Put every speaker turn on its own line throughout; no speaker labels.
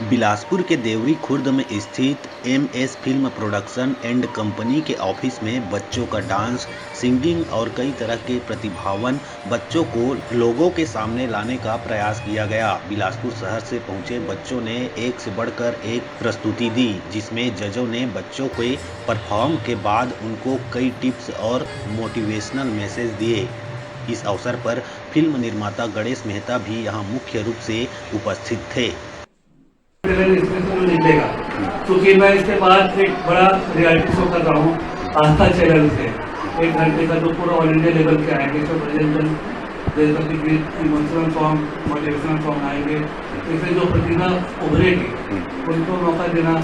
बिलासपुर के देवरी खुर्द में स्थित MS film production and company के ऑफिस में बच्चों का डांस, सिंगिंग और कई तरह के प्रतिभावान बच्चों को लोगों के सामने लाने का प्रयास किया गया। बिलासपुर शहर से पहुंचे बच्चों ने एक से बढ़कर एक प्रस्तुति दी, जिसमें जजों ने बच्चों के परफॉर्म के बाद उनको कई टिप्स और मोटिवेशनल मैसेज दिए। इस अवसर पर फिल्म निर्माता गणेश मेहता भी यहां मुख्य रूप से उपस्थित थे।
इसमें तो निकलेगा, क्योंकि मैं इसके बाद एक बड़ा रियलिटी शो कर रहा हूँ आस्था चैनल से। 1 घंटे का जो पूरा ऑल इंडिया लेवल के आएंगे, सब देशभक्ति गीत, इमोशनल सॉन्ग, मोटिवेशनल सॉन्ग आएंगे। इसमें जो प्रतिभा उभरेगी उनको मौका देना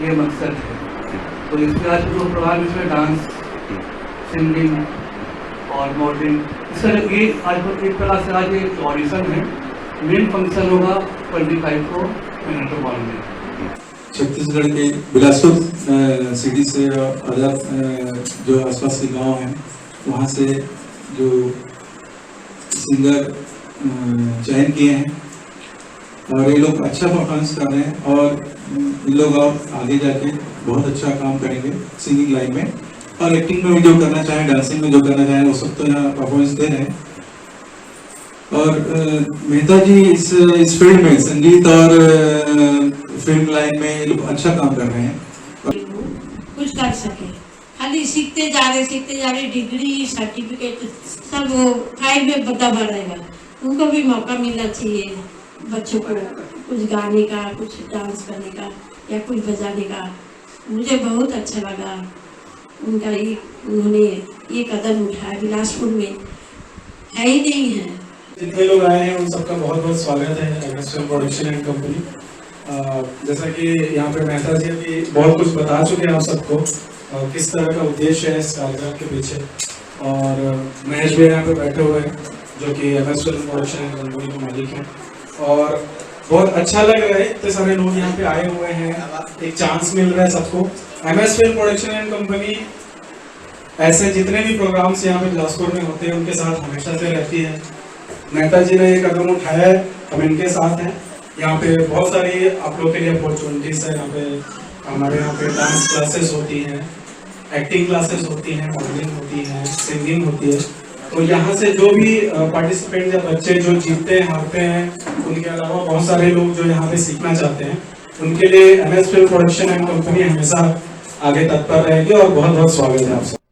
ये मकसद है। तो इसके आज जो प्रोग्राम इसमें डांस, सिंगिंग और मॉडलिंग, इसका ये आज एक तरह से आज एक ऑडिशन है। मेन फंक्शन होगा 25 को
छत्तीसगढ़ के बिलासपुर सिटी से अदर जो आसपास के गांव हैं वहाँ से जो सिंगर चयन किए हैं और ये लोग अच्छा परफॉर्मेंस कर रहे हैं और इन लोग और आगे जाके बहुत अच्छा काम करेंगे सिंगिंग लाइन में और एक्टिंग में भी जो करना चाहें, डांसिंग में जो करना चाहें वो सब तो यहाँ परफॉर्मेंस दे रहे हैं। और मेहता जी इस फील्ड में संगीत और फिल्म लाइन में लोग अच्छा काम कर रहे हैं।
कुछ कर सके, खाली सीखते जा रहे डिग्री सर्टिफिकेट सब वो फाइल में बता रहेगा। उनको भी मौका मिलना चाहिए, बच्चों को कुछ गाने का, कुछ डांस करने का या कुछ बजाने का। मुझे बहुत अच्छा लगा उनका उन्होंने ये कदम उठाया। बिलासपुर में है ही नहीं है।
जितने लोग आए हैं उन सबका बहुत बहुत स्वागत है MS film production and company. जैसा कि यहाँ पे मेहता जी अभी बहुत कुछ बता चुके हैं आप सबको किस तरह का उद्देश्य है इस कार्यक्रम के पीछे। और महेश भी यहाँ पे बैठे हुए हैं जो कि MS film production and company के मालिक हैं और बहुत अच्छा लग रहा है इतने सारे लोग यहाँ पे आए हुए हैं, एक चांस मिल रहा है सबको। MS film production and company ऐसे जितने भी प्रोग्राम्स यहाँ पे बिलासपुर में होते हैं उनके साथ हमेशा से रहती है। मेहता जी ने ये कदम उठाया है, हम इनके साथ हैं। यहाँ पे बहुत सारी आप लोग के लिए अपॉर्चुनिटीज है। यहाँ पे हमारे यहाँ पे डांस क्लासेस होती हैं, एक्टिंग क्लासेस होती हैं, मॉडलिंग होती है, सिंगिंग होती है। तो यहाँ से जो भी पार्टिसिपेंट या बच्चे जो जीतते हैं, हारते हैं, उनके अलावा बहुत सारे लोग जो यहाँ पे सीखना चाहते हैं, उनके लिए MS film production and company हमेशा आगे तत्पर रहेगी और बहुत बहुत स्वागत है आप सब।